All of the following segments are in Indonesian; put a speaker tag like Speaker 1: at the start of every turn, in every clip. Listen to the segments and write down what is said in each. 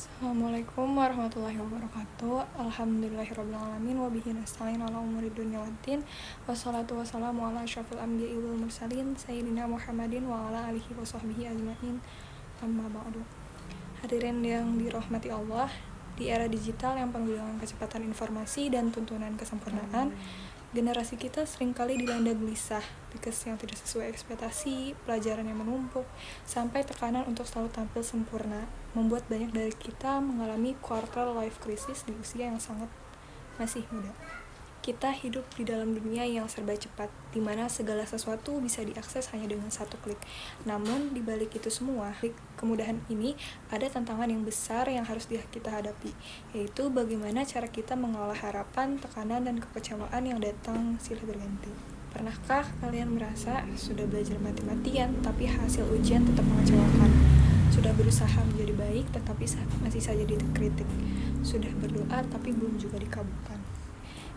Speaker 1: Assalamualaikum warahmatullahi wabarakatuh. Alhamdulillahirrabbilalamin. Wabihi nasta'in ala umuri dunya waddin. Wassalatu wassalamu ala asyrafil anbiya'i wal mursalin Sayyidina Muhammadin wa ala alihi wa sahbihi ajma'in. Amma ba'du. Hadirin yang dirahmati Allah, di era digital yang penuh dengan kecepatan informasi dan tuntunan kesempurnaan, generasi kita seringkali dilanda gelisah, tugas yang tidak sesuai ekspektasi, pelajaran yang menumpuk, sampai tekanan untuk selalu tampil sempurna, membuat banyak dari kita mengalami quarter life crisis di usia yang sangat masih muda. Kita hidup di dalam dunia yang serba cepat, di mana segala sesuatu bisa diakses hanya dengan satu klik. Namun, di balik itu semua, kemudahan ini ada tantangan yang besar yang harus kita hadapi, yaitu bagaimana cara kita mengolah harapan, tekanan, dan kekecewaan yang datang silih berganti. Pernahkah kalian merasa sudah belajar mati-matian, tapi hasil ujian tetap mengecewakan? Sudah berusaha menjadi baik, tetapi masih saja dikritik. Sudah berdoa, tapi belum juga dikabulkan.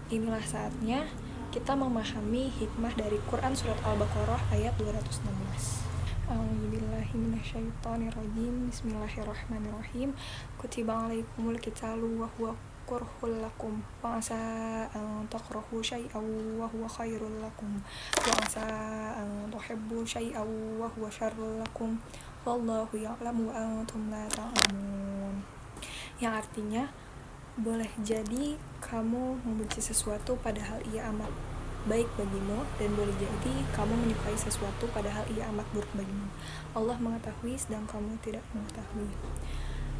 Speaker 1: Inilah saatnya kita memahami hikmah dari Quran Surat Al-Baqarah ayat 216. A'udzubillahiminasyaitonirrajim. Bismillahirrahmanirrahim. Kutiba alaikumul qitalu wa huwa kurhul lakum wa asa an takrahu syai'aw wa huwa khairul lakum wa asa an tuhibbu syai'aw wa huwa syarrul lakum wallahu ya'lamu wa antum la ta'lamun. Yang artinya, boleh jadi kamu membenci sesuatu padahal ia amat baik bagimu, dan boleh jadi kamu menyukai sesuatu padahal ia amat buruk bagimu. Allah mengetahui sedang kamu tidak mengetahui.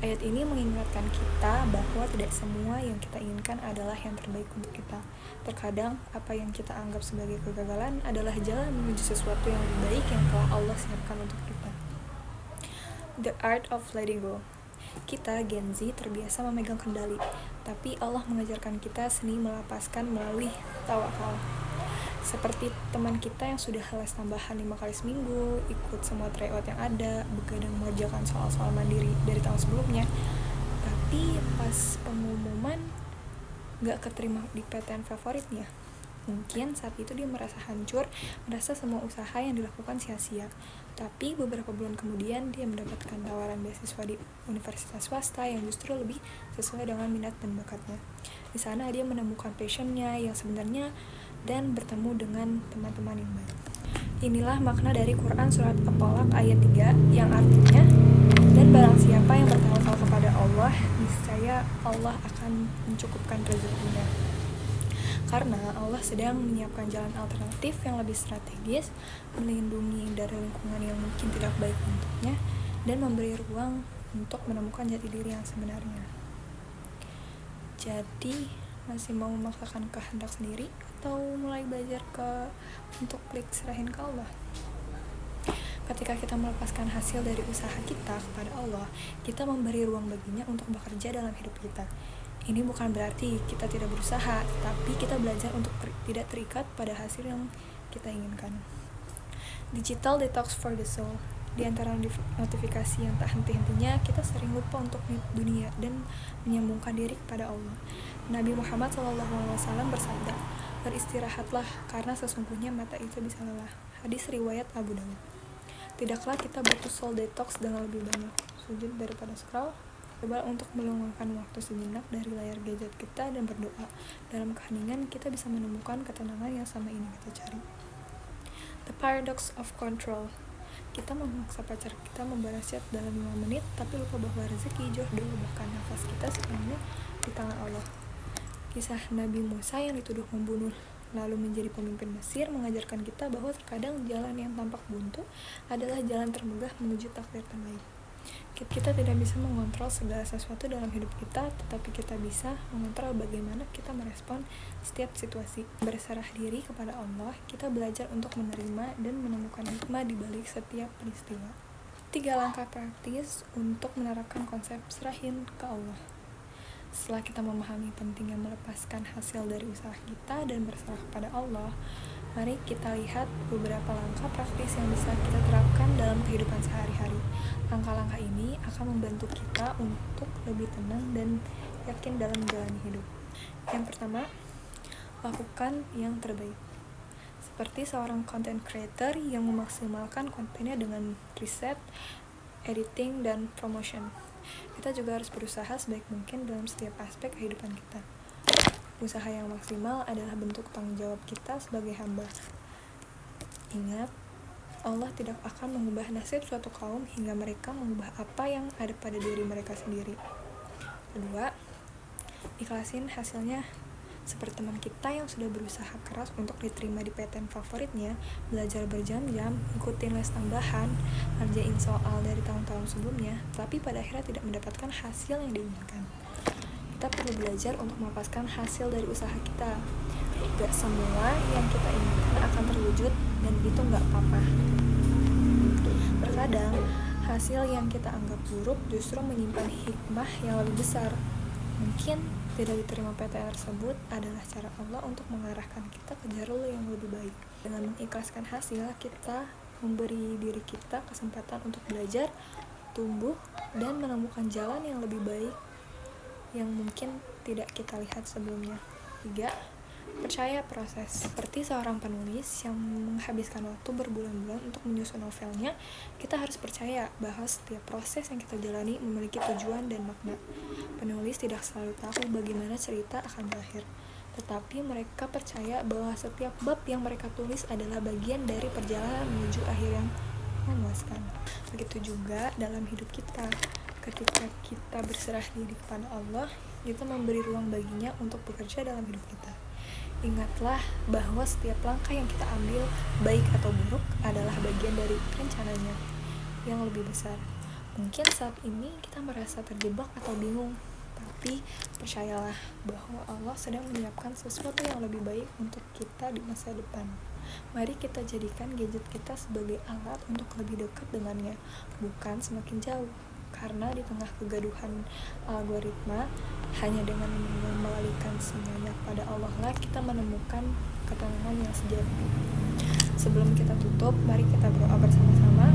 Speaker 1: Ayat ini mengingatkan kita bahwa tidak semua yang kita inginkan adalah yang terbaik untuk kita. Terkadang apa yang kita anggap sebagai kegagalan adalah jalan menuju sesuatu yang lebih baik yang telah Allah siapkan untuk kita. The Art of Letting Go. Kita, Gen Z, terbiasa memegang kendali, tapi Allah mengajarkan kita seni melepaskan melalui tawakal. Seperti teman kita yang sudah les tambahan 5 kali seminggu, ikut semua tryout yang ada, begadang mengerjakan soal-soal mandiri dari tahun sebelumnya, tapi pas pengumuman gak keterima di PTN favoritnya. Mungkin saat itu dia merasa hancur, merasa semua usaha yang dilakukan sia-sia. Tapi beberapa bulan kemudian dia mendapatkan tawaran beasiswa di universitas swasta yang justru lebih sesuai dengan minat dan bakatnya. Di sana dia menemukan passionnya yang sebenarnya dan bertemu dengan teman-teman yang baru. Inilah makna dari Quran Surat At-Tolak ayat 3 yang artinya, dan barang siapa yang bertawakal kepada Allah, niscaya Allah akan mencukupkan rezekinya. Karena Allah sedang menyiapkan jalan alternatif yang lebih strategis, melindungi dari lingkungan yang mungkin tidak baik untuknya, dan memberi ruang untuk menemukan jati diri yang sebenarnya. Jadi, masih mau memaksakan kehendak sendiri atau mulai belajar untuk klik serahin ke Allah? Ketika kita melepaskan hasil dari usaha kita kepada Allah, kita memberi ruang baginya untuk bekerja dalam hidup kita. Ini bukan berarti kita tidak berusaha, tapi kita belajar untuk tidak terikat pada hasil yang kita inginkan. Digital detox for the soul. Di antara notifikasi yang tak henti-hentinya, kita sering lupa untuk dunia dan menyambungkan diri kepada Allah. Nabi Muhammad SAW bersabda, "Beristirahatlah, karena sesungguhnya mata itu bisa lelah." Hadis riwayat Abu Dawud. Tidaklah kita butuh soul detox dengan lebih banyak sujud daripada scroll? Coba untuk meluangkan waktu sejenak dari layar gadget kita dan berdoa. Dalam keheningan, kita bisa menemukan ketenangan yang sama ini kita cari. The paradox of control. Kita memaksa pacar kita membalas chat dalam 5 menit, tapi lupa bahwa rezeki, jodoh, bahkan nafas kita sepenuhnya di tangan Allah. Kisah Nabi Musa yang dituduh membunuh lalu menjadi pemimpin Mesir mengajarkan kita bahwa terkadang jalan yang tampak buntu adalah jalan termegah menuju takdir terbaik. Kita tidak bisa mengontrol segala sesuatu dalam hidup kita, tetapi kita bisa mengontrol bagaimana kita merespon setiap situasi. Berserah diri kepada Allah, kita belajar untuk menerima dan menemukan hikmah di balik setiap peristiwa. 3 langkah praktis untuk menerapkan konsep serahin ke Allah. Setelah kita memahami pentingnya melepaskan hasil dari usaha kita dan berserah kepada Allah, mari kita lihat beberapa langkah praktis yang bisa kita terapkan dalam kehidupan sehari-hari. Langkah-langkah ini akan membantu kita untuk lebih tenang dan yakin dalam menjalani hidup. Yang pertama, lakukan yang terbaik. Seperti seorang content creator yang memaksimalkan kontennya dengan riset, editing, dan promotion. Kita juga harus berusaha sebaik mungkin dalam setiap aspek kehidupan kita. Usaha yang maksimal adalah bentuk tanggung jawab kita sebagai hamba. Ingat, Allah tidak akan mengubah nasib suatu kaum hingga mereka mengubah apa yang ada pada diri mereka sendiri. Kedua, ikhlasin hasilnya. Seperti teman kita yang sudah berusaha keras untuk diterima di PTN favoritnya, belajar berjam-jam, ikutin les tambahan, ngerjain soal dari tahun-tahun sebelumnya, tapi pada akhirnya tidak mendapatkan hasil yang diinginkan. Kita perlu belajar untuk melepaskan hasil dari usaha kita. Gak semua yang kita inginkan akan terwujud, dan itu gak apa-apa. Terkadang, hasil yang kita anggap buruk justru menyimpan hikmah yang lebih besar. Mungkin tidak diterima PTN tersebut adalah cara Allah untuk mengarahkan kita ke jalur yang lebih baik. Dengan mengikhlaskan hasil, kita memberi diri kita kesempatan untuk belajar, tumbuh, dan menemukan jalan yang lebih baik yang mungkin tidak kita lihat sebelumnya. 3. Percaya proses. Seperti seorang penulis yang menghabiskan waktu berbulan-bulan untuk menyusun novelnya, kita harus percaya bahwa setiap proses yang kita jalani memiliki tujuan dan makna. Penulis tidak selalu tahu bagaimana cerita akan berakhir, tetapi mereka percaya bahwa setiap bab yang mereka tulis adalah bagian dari perjalanan menuju akhir yang memuaskan. Begitu juga dalam hidup kita. Ketika kita berserah diri kepada Allah, kita memberi ruang baginya untuk bekerja dalam hidup kita. Ingatlah bahwa setiap langkah yang kita ambil, baik atau buruk, adalah bagian dari rencananya yang lebih besar. Mungkin saat ini kita merasa terjebak atau bingung, tapi percayalah bahwa Allah sedang menyiapkan sesuatu yang lebih baik untuk kita di masa depan. Mari kita jadikan gadget kita sebagai alat untuk lebih dekat dengannya, bukan semakin jauh. Karena di tengah kegaduhan algoritma, hanya dengan mengembalikan semuanya pada Allah lah kita menemukan ketenangan yang sejati. Sebelum kita tutup, mari kita berdoa bersama-sama.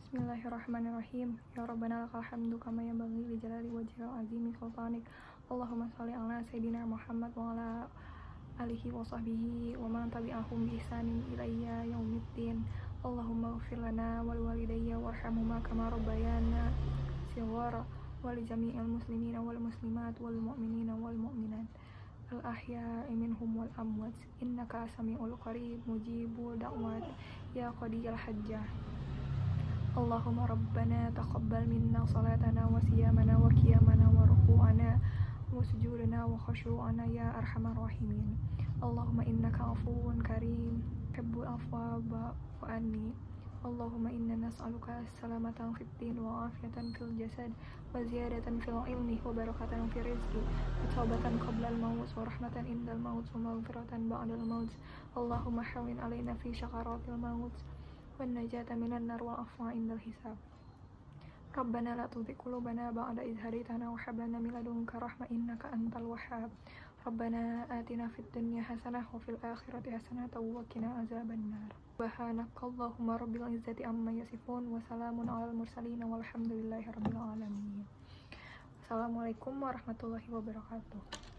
Speaker 1: Bismillahirrahmanirrahim. Ya Rabbana lakal hamdu kama yanbaghi li jalali wajhil azimi sultanik. Allahumma shalli ala sayyidina Muhammad wa ala alihi wa sahbihi wa man tabi'ahum bi ihsanin ilayya yaumiddin. Allahumma ighfir lana wa liwalidayya warhamhuma kama rabbayana shighara wa li jami'il muslimina wal muslimat wal mu'minina wal mu'minat al ahya'i minhum wal amwat innaka sami'ul qarib mujibul da'wat ya qadiyal hajjah. Allahumma rabbana taqabbal minna salatana wa siyamana wa qiyamana wa ruku'ana wa sujudana wa khushu'ana ya arhamar rahimin. Allahumma innaka afuwun karim tuhibbul afwa wa'fu anni. Allahumma inna nas'aluka salamatan fid din wa afiyatan fil jasad wa ziyadatan fil ilmi wa barakatan fil rizqi wa taubatan qabla al maut wa rahmatan indal maut wa maghfiratan ba'da al maut. Allahumma hawwin alaina fi syakaratil maut wan najata minan nar wa afwa indal hisab. Rabbana la tuzigh qulubana ba'da idh hadaytana wa hab lana min ladunka rahmah innaka antal wahhab. Rabbana atina fid dunya hasanah wa fil akhirati hasanah wa qina azabannar. Subhanakallahumma rabbil izzati amma yasifun wa salamun alal mursalin walhamdulillahi rabbil alamin. Assalamualaikum warahmatullahi wabarakatuh.